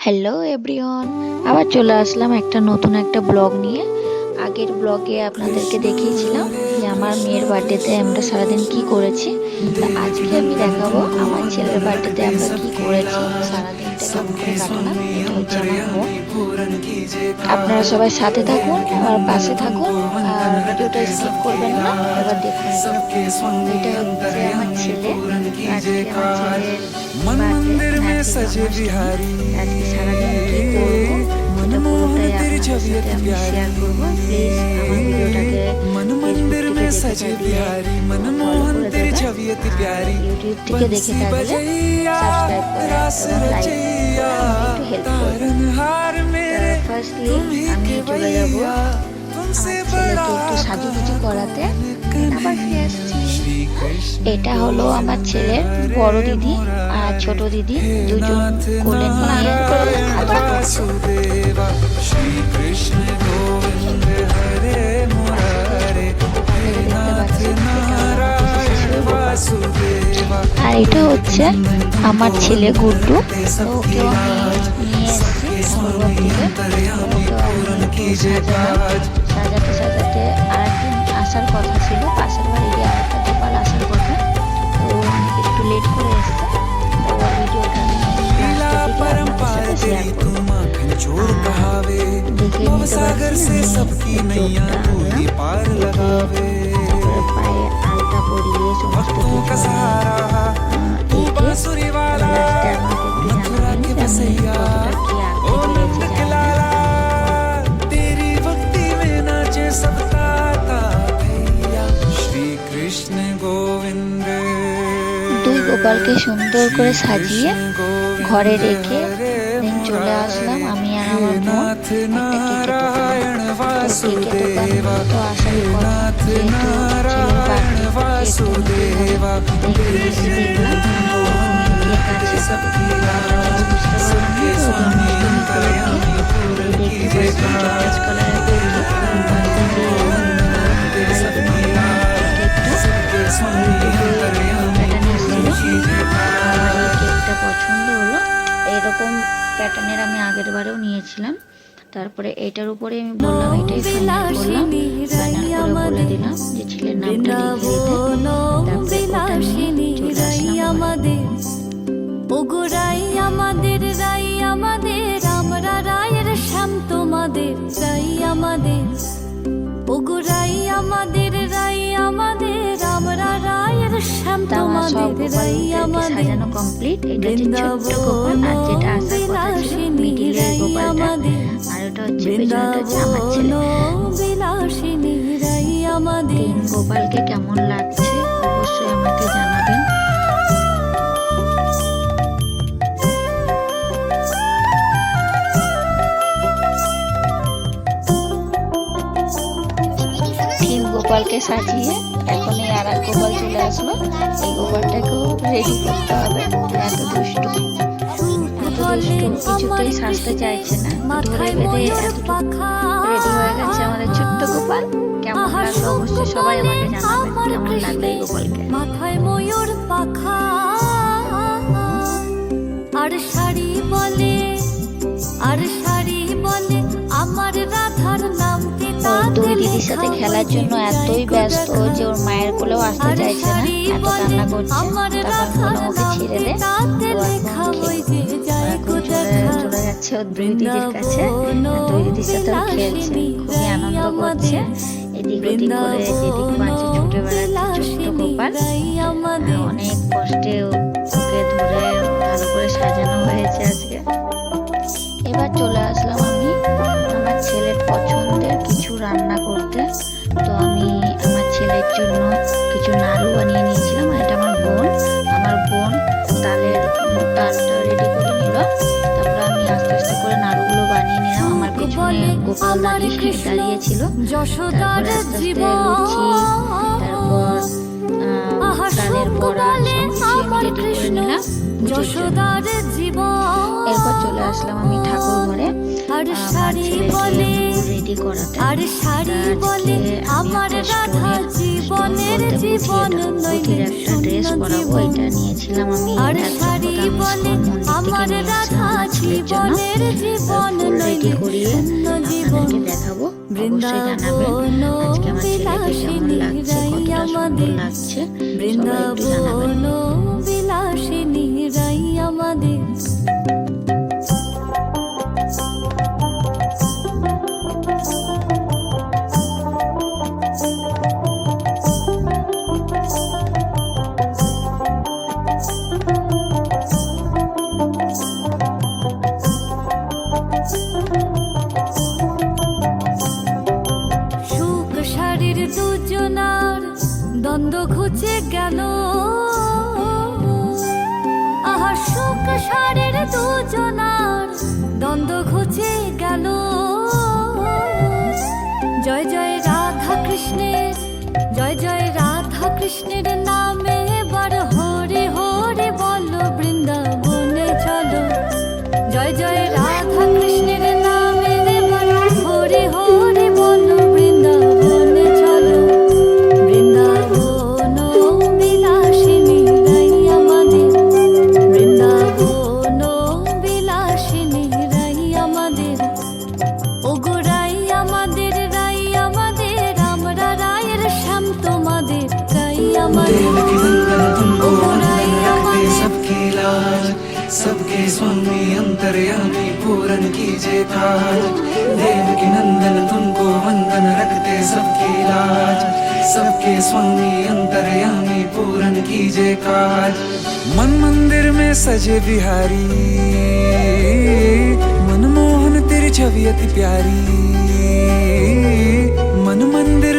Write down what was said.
Hello everyone, আবার চলে আসলাম নতুন একটা ব্লগ নিয়ে। আগের ব্লগে আপনাদেরকে দেখিয়েছিলাম যে আমার মেয়ের বার্থডেতে আমরা সারাদিন কি করেছি। তো আজকে আমি দেখাবো আমার ছেলের বার্থডেতে আমরা কি করেছি, সারাদিনটা কেমন করে কাটালাম। এটা হচ্ছে আমার বোন। আপনারা সবাই সাথে থাকুন, আমার পাশে থাকুন, আর ভিডিওটা স্কিপ করবেন না। এবার দেখুন, এটা হচ্ছে আমার ছেলে। আজকে আমার ছেলের বার্থডে, আজকে সারাদিন কি করবো এটা পুরোটাই আপনাদের সাথে আমি শেয়ার করবো। প্লিজ আমার ভিডিওটাকে ফেসবুক থেকে দেখে থাকলে ফলো করে দেবেন, ইউটিউব থেকে দেখে থাকলে সাবস্ক্রাইব করে এবং লাইক একটু হেল্প করবেন। ফার্স্টলি আমি চলে যাবো আমার ছেলেকে একটু সাজুগুজু করাতে, আবার ফিরে আসছি। এটা হলো আমার ছেলের বড় দিদি আর ছোট দিদি, দুজন কোলে নিয়ে আর এটা হচ্ছে আমার ছেলে গুড্ডু। ওকেও আমি নিয়ে এসেছি সাজাতে সাজাতে। আরেকদিন আসার কথা ছিল, পাশের বাড়ি গিয়ে আরেকটা গোপাল আসার কথা, তো একটু লেট করে এসছে। তো ভিডিওটা আমি লাস্টের দিকে আপনাদের সাথে শেয়ার করবো। দেখে নিতে পারছি পায়ে আলতা পরিয়ে সমস্ত কিছু দুই গোপালকে সুন্দর করে সাজিয়ে ঘরে রেখে চলে আসলাম আমি আর আমার বোন একটা কেকের দোকান। তো আসার কেকটা পছন্দ হলো। এরকম প্যাটার্নের আমি আগের বারেও নিয়েছিলাম। তারপরে এটার উপরে আমি বললাম এটাই ফাইনাল করলাম, ফাইনাল করে বলে দিলাম যে ছেলের নামটা লিখে দিতে। তারপরে ওটা নিয়ে চলে আসলাম। ওগোরাই আমাদের রাই আমাদের, আমরা রায়ের শ্যাম তোমাদের রাই আমাদের। ওগোরাই আমাদের রাই আমাদের, আমরা রায়ের শ্যাম তোমাদের রাই আমাদের। সাজানো কমপ্লিট। এটা হচ্ছে ছোট্ট গোপাল, আর যেটা আসার কথা ছিল মিডিলের গোপালটা, আর ওটা হচ্ছে পেছনটা হচ্ছে আমার ছেলে। বিলাসিনী রাই আমাদের। গোপালকে কেমন লাগছে অবশ্যই আমাকে জানাবেন। গোপালকে সাজিয়ে এখন এই আর এক গোপাল চলে আসলো। এই গোপালটাকেও রেডি করতে হবে। এত দুষ্টু কিছুতেই সাজতে চাইছে না, ধরে বেঁধে রেডি হয়ে গেছে আমাদের ছোট্ট গোপাল। কেমন লাগলো অবশ্যই সবাই আমাকে জানাবেন, কেমন লাগলো এই গোপালকে। মাথায় ময়ূর পাখা আর শাড়ি বলে, আর শাড়ি বলে আমার রাধার নাম। দুই দিদির সাথে খেলার জন্য এতই ব্যস্ত যে ওর মায়ের কোলেও আসতে চাইছে না, এত কান্না করছে। তখন বললাম ওকে ছেড়ে দে, চলে যাচ্ছে ওর দুই দিদির কাছে। দুই দিদির সাথে খেলছে, খুবই আনন্দ করছে। এদিক ওদিক করে যেদিক পাচ্ছে ছুটে বেড়াচ্ছে ছোট্ট গোপাল। অনেক কষ্টে ওকে ধরে ভালো করে সাজানো হয়েছে আজকে। এবার চলে আসলাম আমি আমার ছেলের পছন্দের কিছু রান্না করতে। তো আমি আমার ছেলের জন্য কিছু নাড়ু বানিয়ে নিয়েছিলাম। এটা আমার বোন তালটা রেডি করে নিল। তারপরে আমি আস্তে আস্তে করে নাড়ুগুলো বানিয়ে নিলাম। আমার পেছনে গোপাল দাঁড়িয়েছিল। তারপরে আস্তে আস্তে লুচি, তারপর তালের বড়া সব কিছু রেডি করে নিলাম। এরপর চলে আসলাম আমি ঠাকুর ঘরে আমার ছেলেকে রেডি করাতে। আর শাড়ি বলে আমার রাধা জীবনের জীবন নইলে একটা ড্রেস পরাবো, এটা নিয়েছিলাম আমি। আর শাড়ি বলে আমার রাধা জীবনের জীবন রেডি করিয়ে আপনাদেরকে দেখাবো, অবশ্যই জানাবেন আজকে আমার ছেলেকে কেমন লাগছে, কতটা সুন্দর লাগছে, সবাই একটু জানাবেন। বৃন্দাবন বিলাসিনী রাই আমাদের। সুখ শাড়ির দুজনার দ্বন্দ্ব ঘুচে গেল, আহা সুখ শাড়ির দুজনার দ্বন্দ্ব ঘুচে গেল। জয় জয় রাধা কৃষ্ণের, জয় জয় রাধা কৃষ্ণের নামে এবার হরে হরে বলো, বৃন্দাবনে চলো। জয় জয় রাধা কৃষ্ণের নামে এবার হরে হরে বলো, বৃন্দাবনে চলো। বৃন্দাবন বিলাসিনী রাই আমাদের, বৃন্দাবন বিলাসিনী রাই আমাদের। ওগো রাই আমাদের, রাই আমাদের, আমরা রায়ের শ্যাম তোমাদের, রাই আমাদের। ওগো রাই আমাদের, सबकी लाज, सबके स्वामी अंतर्यामी पूरन कीजिए काज। देवकी नंदन तुमको वंदन रखते सबकी लाज, सबके स्वामी अंतर्यामी पूरन कीजिए काज। मन मंदिर में सजे बिहारी, मनमोहन तेरी छवि अति प्यारी। मन मंदिर